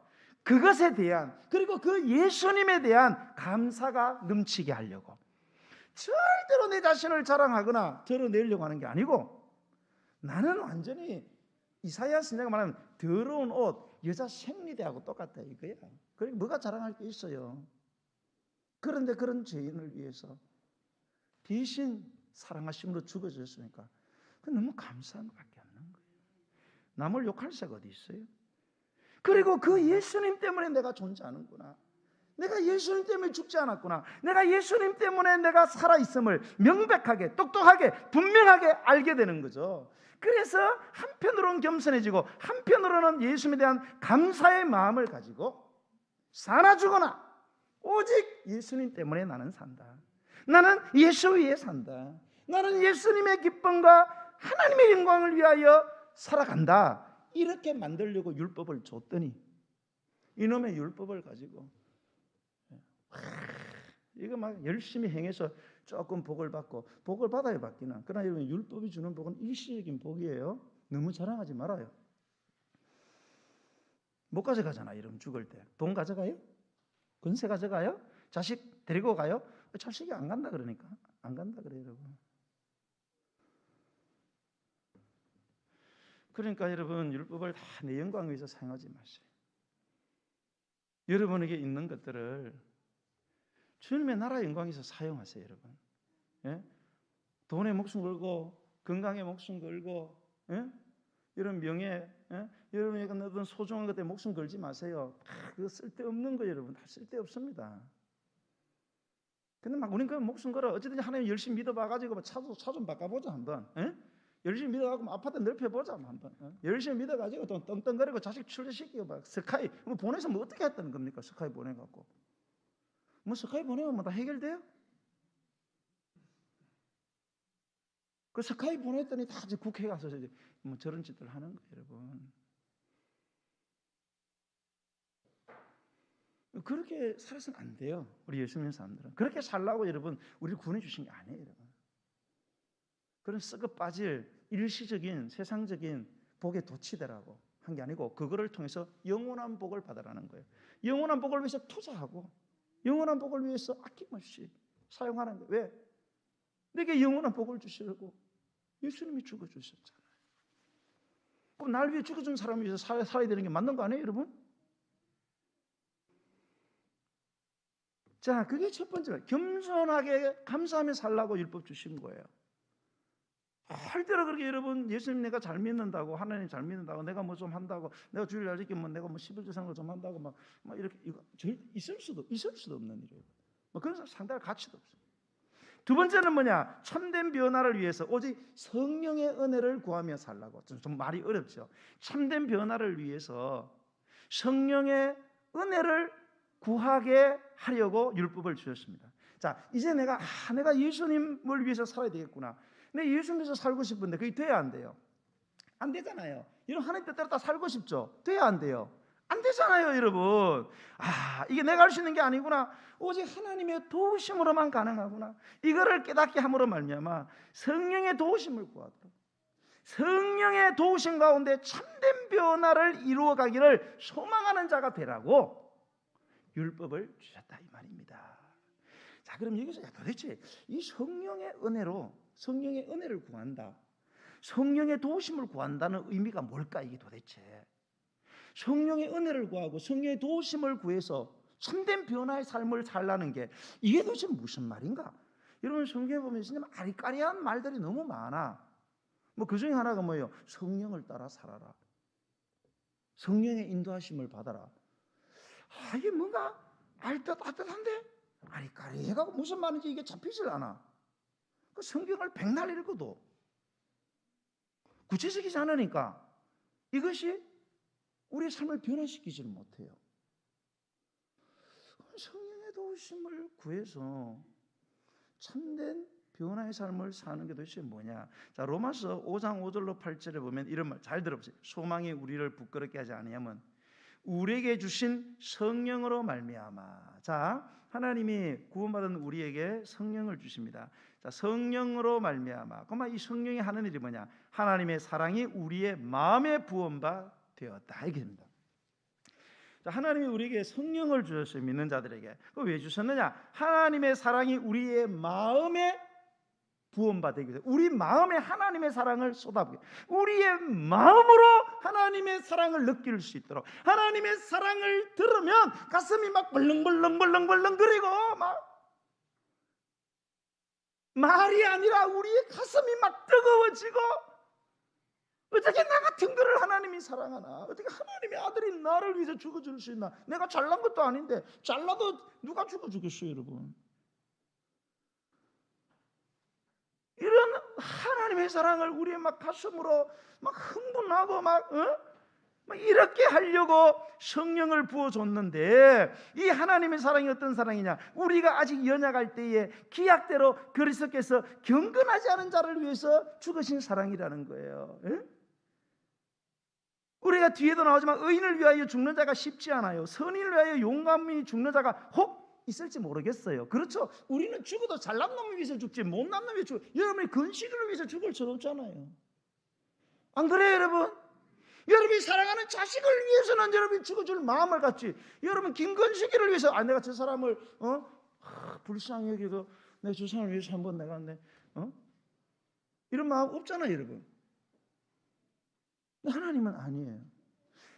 그것에 대한, 그리고 그 예수님에 대한 감사가 넘치게 하려고, 절대로 내 자신을 자랑하거나 드러내려고 하는 게 아니고, 나는 완전히 이사야 선지자가 말하는 더러운 옷 여자 생리대하고 똑같다 이거야. 그러니까 뭐가 자랑할 게 있어요. 그런데 그런 죄인을 위해서 대신 사랑하심으로 죽어졌으니까 너무 감사한 것밖에 없는 거예요. 남을 욕할 새가 어디 있어요? 그리고 그 예수님 때문에 내가 존재하는구나. 내가 예수님 때문에 죽지 않았구나. 내가 예수님 때문에 내가 살아있음을 명백하게, 똑똑하게, 분명하게 알게 되는 거죠. 그래서 한편으로는 겸손해지고 한편으로는 예수님에 대한 감사의 마음을 가지고 사나 죽거나 오직 예수님 때문에 나는 산다. 나는 예수 위에 산다. 나는 예수님의 기쁨과 하나님의 영광을 위하여 살아간다. 이렇게 만들려고 율법을 줬더니 이놈의 율법을 가지고 이거 막 열심히 행해서 조금 복을 받고, 복을 받아야 받기는, 그러나 여러분 율법이 주는 복은 일시적인 복이에요. 너무 자랑하지 말아요. 못 가져가잖아. 여러분 죽을 때 돈 가져가요? 권세 가져가요? 자식 데리고 가요? 자식이 안 간다 그러니까 안 간다 그래요 여러분. 그러니까 여러분 율법을 다 내 영광을 위해서 사용하지 마세요. 여러분에게 있는 것들을 주님의 나라의 영광에 위해서 사용하세요 여러분. 예? 돈에 목숨 걸고 건강에 목숨 걸고 이런 명예, 여러분에게 어떤 소중한 것에 목숨 걸지 마세요. 그거 쓸데없는 거 여러분. 다 쓸데없습니다. 근데 막 우리는 그 목숨 걸어 어쨌든 하나님 열심히 믿어봐가지고 차 좀 바꿔보자 한번. 열심히 믿어가지고 아파트 넓혀보자 한번. 열심히 믿어가지고 또 떵떵거리고 자식 출세시키고 막 스카이 뭐 보내서 뭐 어떻게 했다는 겁니까? 스카이 보내갖고 뭐 스카이 보내면 뭐 다 해결돼요? 그 스카이 보냈더니 다 이제 국회에 가서 이제 뭐 저런 짓들 하는 거예요 여러분. 그렇게 살아서는 안 돼요. 우리 예수 믿는 사람들은 그렇게 살라고 여러분 우리를 구원해 주신 게 아니에요 여러분. 그런 썩어 빠질 일시적인 세상적인 복에 도취되라고 한 게 아니고 그거를 통해서 영원한 복을 받으라는 거예요. 영원한 복을 위해서 투자하고 영원한 복을 위해서 아낌없이 사용하는 거예요. 왜? 내게 영원한 복을 주시려고 예수님이 죽어주셨잖아요. 그럼 날 위해 죽어준 사람을 위해서 살아야 되는 게 맞는 거 아니에요 여러분? 자, 그게 첫 번째로 겸손하게 감사하며 살라고 율법 주신 거예요. 할 때로 그렇게 여러분 예수님 내가 잘 믿는다고 하나님 잘 믿는다고 내가 뭐 좀 한다고 내가 주일 날 지키면 내가 뭐 11조 생활 좀 한다고 막 이렇게 이거 있을 수도 없는 일이에요. 뭐 그런 사람 상당히 가치도 없어요. 두 번째는 뭐냐? 참된 변화를 위해서 오직 성령의 은혜를 구하며 살라고. 좀 말이 어렵죠. 참된 변화를 위해서 성령의 은혜를 구하게 하려고 율법을 주셨습니다. 자, 이제 내가 예수님을 위해서 살아야 되겠구나. 내 예수님에서 살고 싶은데 그게 돼야 안 돼요? 안 되잖아요. 이런 하나님 뜻대로 다 살고 싶죠? 돼야 안 돼요? 안 되잖아요 여러분. 이게 내가 할 수 있는 게 아니구나. 오직 하나님의 도우심으로만 가능하구나. 이거를 깨닫게 함으로 말미암아 성령의 도우심을 구하도록, 성령의 도우심 가운데 참된 변화를 이루어가기를 소망하는 자가 되라고 율법을 주셨다 이 말입니다. 자, 그럼 여기서 도대체 이 성령의 은혜를 구한다, 성령의 도우심을 구한다는 의미가 뭘까? 이게 도대체 성령의 은혜를 구하고 성령의 도우심을 구해서 참된 변화의 삶을 살라는 게 이게 도대체 무슨 말인가? 여러분 성경에 보면 진짜 아리까리한 말들이 너무 많아. 뭐 그 중에 하나가 뭐예요? 성령을 따라 살아라, 성령의 인도하심을 받아라. 이게 뭔가 알듯한데 아리까리해가고 무슨 말인지 이게 잡히질 않아. 그 성경을 백날 읽어도 구체적이지 않으니까 이것이 우리의 삶을 변화시키지를 못해요. 성령의 도우심을 구해서 참된 변화의 삶을 사는 게 도대체 뭐냐? 자, 로마서 5장 5절로 8절에 보면 이런 말 잘 들어보세요. 소망이 우리를 부끄럽게 하지 아니하면 우리에게 주신 성령으로 말미암아. 자, 하나님이 구원받은 우리에게 성령을 주십니다. 자, 성령으로 말미암아. 그러면 이 성령이 하는 일이 뭐냐? 하나님의 사랑이 우리의 마음에 부음바 되었다 이게 됩니다. 자, 하나님이 우리에게 성령을 주셨어요. 믿는 자들에게. 그거 왜 주셨느냐? 하나님의 사랑이 우리의 마음에 부음받게 되고 우리 마음에 하나님의 사랑을 쏟아부게 우리의 마음으로 하나님의 사랑을 느낄 수 있도록 하나님의 사랑을 들으면 가슴이 막 벌렁벌렁 거리고 막 말이 아니라 우리의 가슴이 막 뜨거워지고 어떻게 나 같은 거를 하나님이 사랑하나? 어떻게 하나님의 아들이 나를 위해서 죽어줄 수 있나? 내가 잘난 것도 아닌데 잘나도 누가 죽어주겠어요 여러분? 이런 하나님의 사랑을 우리의 막 가슴으로 막 흥분하고 막 이렇게 하려고 성령을 부어줬는데 이 하나님의 사랑이 어떤 사랑이냐? 우리가 아직 연약할 때에 기약대로 그리스도께서 경건하지 않은 자를 위해서 죽으신 사랑이라는 거예요. 우리가 뒤에도 나오지만 의인을 위하여 죽는 자가 쉽지 않아요. 선인을 위하여 용감히 죽는 자가 혹 있을지 모르겠어요. 그렇죠. 우리는 죽어도 잘난 놈을 위해서 죽지 못난 놈을 위해서 죽어. 여러분이 근시를 위해서 죽을 수 없잖아요. 안 그래요 여러분? 여러분이 사랑하는 자식을 위해서는 여러분이 죽어줄 마음을 갖지. 여러분 김건식이를 위해서 내가 저 사람을 불쌍히 여기고 내가 저 사람을 위해서 한번 내가 이런 마음 없잖아요 여러분. 하나님은 아니에요.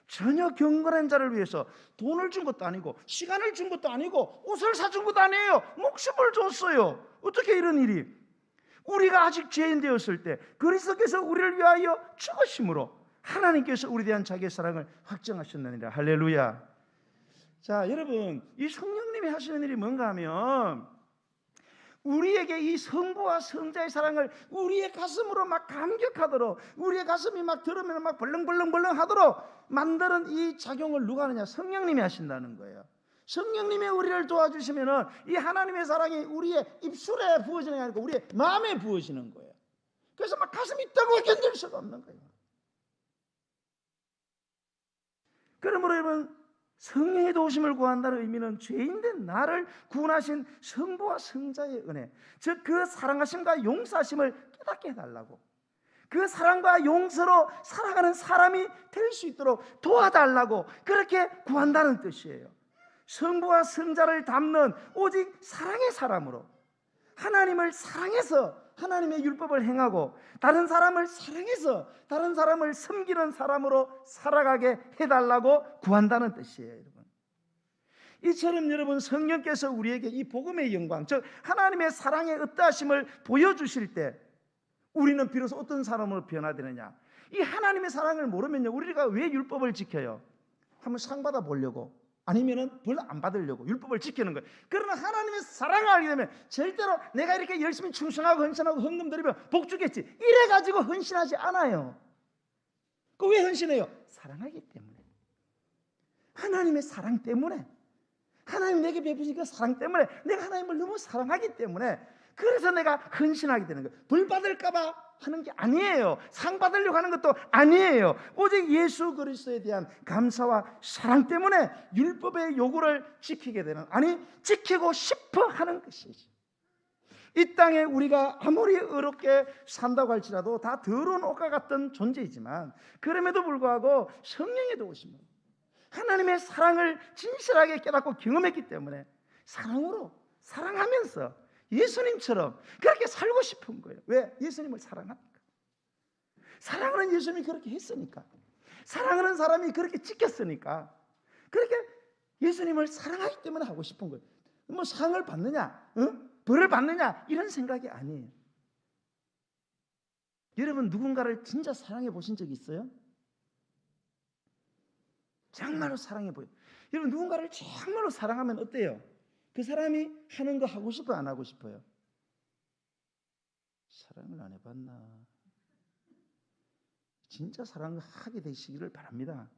전혀 경건한 자를 위해서 돈을 준 것도 아니고 시간을 준 것도 아니고 옷을 사준 것도 아니에요. 목숨을 줬어요. 어떻게 이런 일이? 우리가 아직 죄인 되었을 때 그리스도께서 우리를 위하여 죽으심으로 하나님께서 우리에 대한 자기의 사랑을 확정하셨느니라. 할렐루야. 자, 여러분 이 성령님이 하시는 일이 뭔가 하면 우리에게 이 성부와 성자의 사랑을 우리의 가슴으로 막 감격하도록 우리의 가슴이 막 들으면 막 벌렁벌렁 하도록 만드는 이 작용을 누가 하느냐? 성령님이 하신다는 거예요. 성령님이 우리를 도와주시면 이 하나님의 사랑이 우리의 입술에 부어지는 게 아니고 우리의 마음에 부어지는 거예요. 그래서 막 가슴이 뜨거워 견딜 수가 없는 거예요. 그러므로 여러분 성령의 도우심을 구한다는 의미는 죄인된 나를 구원하신 성부와 성자의 은혜, 즉 그 사랑하심과 용서하심을 깨닫게 해달라고, 그 사랑과 용서로 살아가는 사람이 될 수 있도록 도와달라고 그렇게 구한다는 뜻이에요. 성부와 성자를 담는 오직 사랑의 사람으로 하나님을 사랑해서 하나님의 율법을 행하고 다른 사람을 사랑해서 다른 사람을 섬기는 사람으로 살아가게 해달라고 구한다는 뜻이에요. 여러분, 이처럼 여러분 성령께서 우리에게 이 복음의 영광, 즉 하나님의 사랑의 어떠하심을 보여주실 때 우리는 비로소 어떤 사람으로 변화되느냐? 이 하나님의 사랑을 모르면요, 우리가 왜 율법을 지켜요? 한번 상 받아 보려고, 아니면은 벌 안 받으려고 율법을 지키는 거예요. 그러나 하나님의 사랑을 알게 되면 절대로 내가 이렇게 열심히 충성하고 헌신하고 헌금 드리면 복 주겠지, 이래 가지고 헌신하지 않아요. 그 왜 헌신해요? 사랑하기 때문에. 하나님의 사랑 때문에. 하나님 내게 베푸신 그 사랑 때문에, 내가 하나님을 너무 사랑하기 때문에 그래서 내가 헌신하게 되는 거예요. 벌 받을까 봐 하는 게 아니에요. 상 받으려고 하는 것도 아니에요. 오직 예수 그리스도에 대한 감사와 사랑 때문에 율법의 요구를 지키게 되는, 아니 지키고 싶어 하는 것이지. 이 땅에 우리가 아무리 의롭게 산다고 할지라도 다 더러운 옷과 같은 존재이지만 그럼에도 불구하고 성령의 도우심으로 하나님의 사랑을 진실하게 깨닫고 경험했기 때문에 사랑으로 사랑하면서 예수님처럼 그렇게 살고 싶은 거예요. 왜? 예수님을 사랑하니까. 사랑하는 예수님이 그렇게 했으니까. 사랑하는 사람이 그렇게 지켰으니까. 그렇게 예수님을 사랑하기 때문에 하고 싶은 거예요. 뭐 상을 받느냐, 벌을 받느냐 이런 생각이 아니에요. 여러분 누군가를 진짜 사랑해 보신 적 있어요? 정말로 사랑해 보여요. 여러분 누군가를 정말로 사랑하면 어때요? 그 사람이 하는 거 하고 싶어요? 안 하고 싶어요? 사랑을 안 해봤나? 진짜 사랑을 하게 되시기를 바랍니다.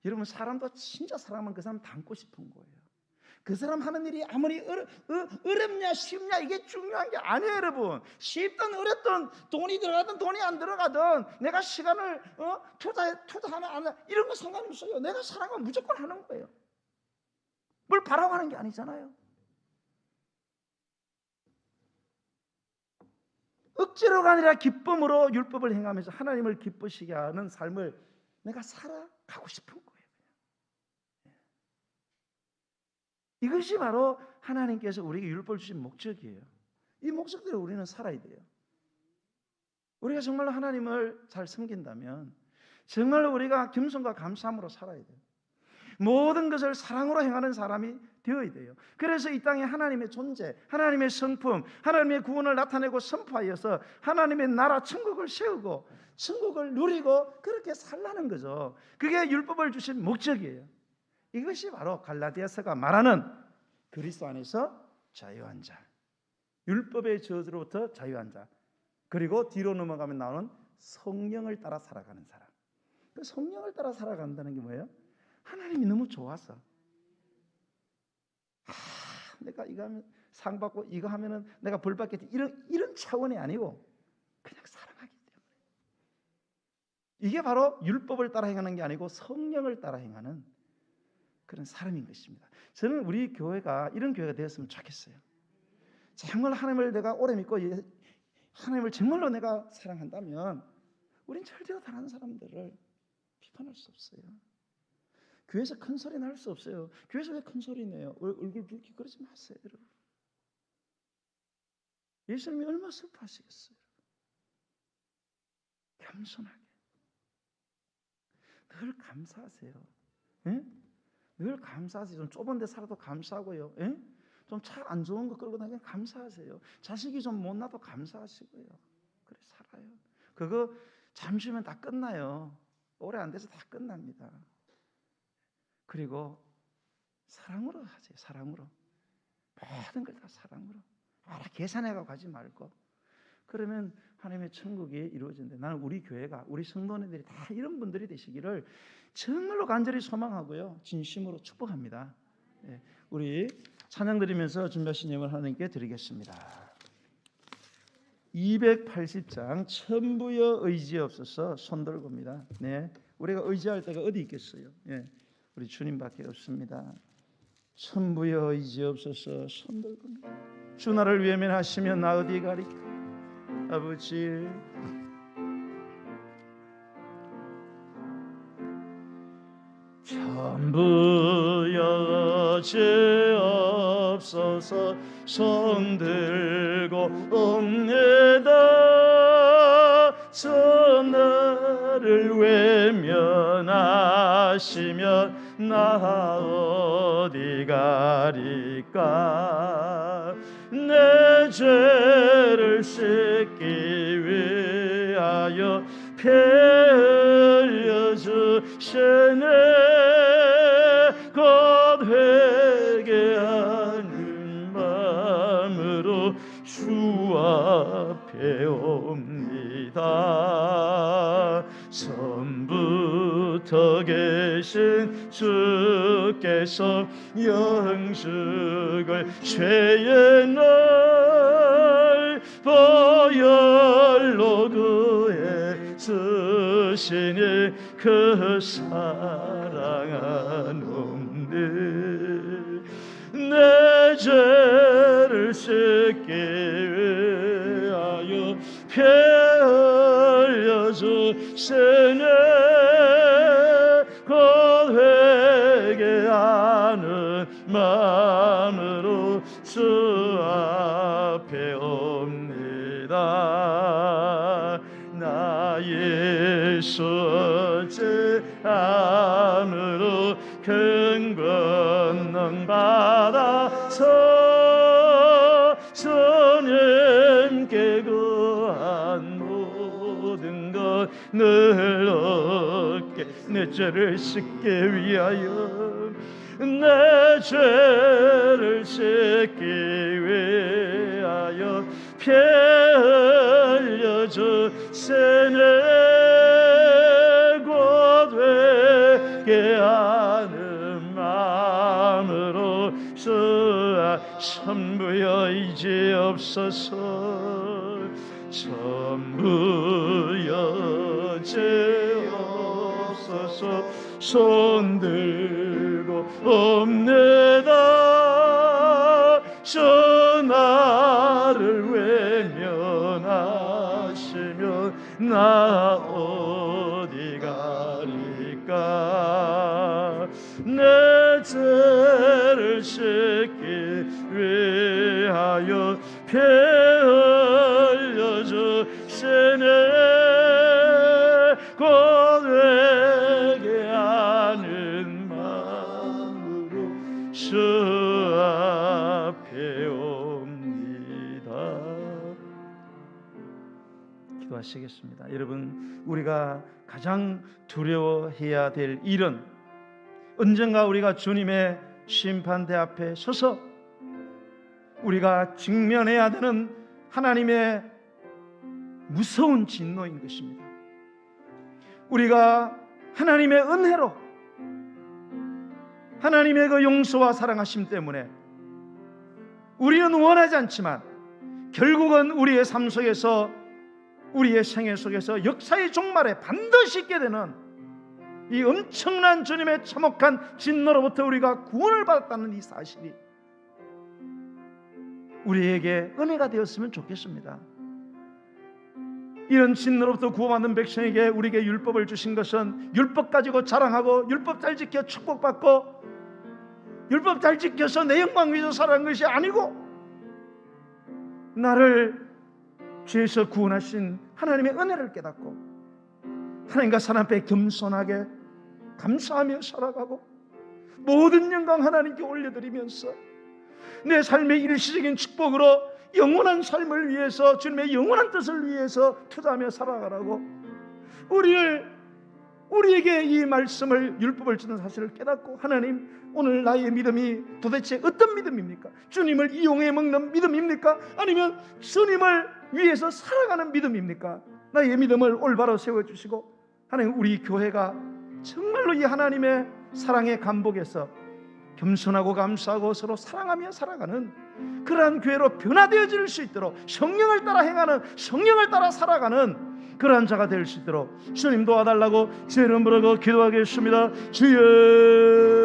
여러분 사람도 진짜 사랑하면 그 사람 닮고 싶은 거예요. 그 사람 하는 일이 아무리 어렵냐 쉽냐 이게 중요한 게 아니에요, 여러분. 쉽든 어렵든 돈이 들어가든 돈이 안 들어가든 내가 시간을 투자하면 안 해, 이런 거 상관없어요. 내가 사랑하면 무조건 하는 거예요. 뭘 바라고 하는 게 아니잖아요. 억지로가 아니라 기쁨으로 율법을 행하면서 하나님을 기쁘시게 하는 삶을 내가 살아가고 싶은 거예요. 이것이 바로 하나님께서 우리에게 율법을 주신 목적이에요. 이 목적대로 우리는 살아야 돼요. 우리가 정말로 하나님을 잘 섬긴다면 정말로 우리가 겸손과 감사함으로 살아야 돼요. 모든 것을 사랑으로 행하는 사람이 되어야 돼요. 그래서 이 땅에 하나님의 존재, 하나님의 성품, 하나님의 구원을 나타내고 선포하여서 하나님의 나라 천국을 세우고 천국을 누리고 그렇게 살라는 거죠. 그게 율법을 주신 목적이에요. 이것이 바로 갈라디아서가 말하는 그리스도 안에서 자유한 자, 율법의 저주로부터 자유한 자, 그리고 뒤로 넘어가면 나오는 성령을 따라 살아가는 사람. 그 성령을 따라 살아간다는 게 뭐예요? 하나님이 너무 좋아서 내가 이거 하면 상 받고 이거 하면은 내가 벌 받겠지, 이런 차원이 아니고 그냥 사랑하기 때문에. 이게 바로 율법을 따라 행하는 게 아니고 성령을 따라 행하는 그런 사람인 것입니다. 저는 우리 교회가 이런 교회가 되었으면 좋겠어요. 정말 하나님을 내가 오래 믿고 하나님을 정말로 내가 사랑한다면 우린 절대로 다른 사람들을 비판할 수 없어요. 교회에서 큰 소리 날 수 없어요. 교회에서 왜 큰 소리 내요? 얼굴 붉게 그러지 마세요, 여러분. 예수님이 얼마나 슬퍼하시겠어요. 겸손하게 늘 감사하세요. 예? 늘 감사하세요. 좀 좁은 데 살아도 감사하고요. 예? 좀 차 안 좋은 거 끌고 다니면 감사하세요. 자식이 좀 못나도 감사하시고요. 그래 살아요. 그거 잠시면 다 끝나요. 오래 안 돼서 다 끝납니다. 그리고 사랑으로 하세요. 사랑으로. 모든 걸 다 사랑으로. 계산해가고 가지 말고. 그러면 하나님의 천국이 이루어진다. 나는 우리 교회가, 우리 성도님들이 다 이런 분들이 되시기를 정말로 간절히 소망하고요, 진심으로 축복합니다. 예, 우리 찬양 드리면서 준비하신 예물 하나님께 드리겠습니다. 280장 천부여 의지없어서 손 들고입니다. 네, 우리가 의지할 때가 어디 있겠어요? 예, 우리 주님밖에 없습니다. 천부여 의지없어서 손 들고입니다. 주 나를 외면하시면 나 어디 가리까? 아버지, 천부여 의지없어서 손 들고 옵니다. 저 나를 외면하시면 나 어디 가리까? 내 죄를 씻기 위하여 피 흘려 주시네. 곧 회개하는 마음으로 주 앞에 옵니다. 처음부터 계신 주께서 영숙을 죄의 날 보혈로 그에 쓰시니 그 사랑하는데 내 죄를 씻기 위하여 피 흘려 주시네. 곧 회개하는 마음으로 주 앞에 옵니다. 나 예수 어찌함으로 큰 권능 받아서 주님께 구한 모든 것 늘 얻게 내 죄를 씻기 위하여 내 죄를 씻기 위하여 피 흘려 주시네. 곧 회개하는 마음으로 주 전부여 이제 없어서 전부여 이제 없어서 손들고 옵니다. 저 나를 외면하시면 나 어디 가리까. 내 죄를 씻기 위하여 피 흘려 주시네. 고되게 하는 마음으로 주 앞에 옵니다. 기도하시겠습니다. 여러분, 우리가 가장 두려워해야 될 일은 언젠가 우리가 주님의 심판대 앞에 서서 우리가 직면해야 되는 하나님의 무서운 진노인 것입니다. 우리가 하나님의 은혜로, 하나님의 그 용서와 사랑하심 때문에 우리는 원하지 않지만 결국은 우리의 삶 속에서, 우리의 생애 속에서 역사의 종말에 반드시 있게 되는 이 엄청난 주님의 참혹한 진노로부터 우리가 구원을 받았다는 이 사실이 우리에게 은혜가 되었으면 좋겠습니다. 이런 진노로부터 구원받는 백성에게 우리에게 율법을 주신 것은 율법 가지고 자랑하고 율법 잘 지켜 축복받고 율법 잘 지켜서 내 영광 위해서 살아가는 것이 아니고, 나를 죄에서 구원하신 하나님의 은혜를 깨닫고 하나님과 사람 앞에 겸손하게 감사하며 살아가고 모든 영광 하나님께 올려드리면서 내 삶의 일시적인 축복으로 영원한 삶을 위해서, 주님의 영원한 뜻을 위해서 투자하며 살아가라고, 우리에게 이 말씀을, 율법을 주는 사실을 깨닫고, 하나님, 오늘 나의 믿음이 도대체 어떤 믿음입니까? 주님을 이용해 먹는 믿음입니까? 아니면 주님을 위해서 살아가는 믿음입니까? 나의 믿음을 올바로 세워주시고, 하나님, 우리 교회가 정말로 이 하나님의 사랑의 감복에서 겸손하고 감사하고 서로 사랑하며 살아가는 그러한 교회로 변화되어질 수 있도록, 성령을 따라 행하는, 성령을 따라 살아가는 그러한 자가 될 수 있도록 주님 도와달라고 제 이름으로 기도하겠습니다. 주여.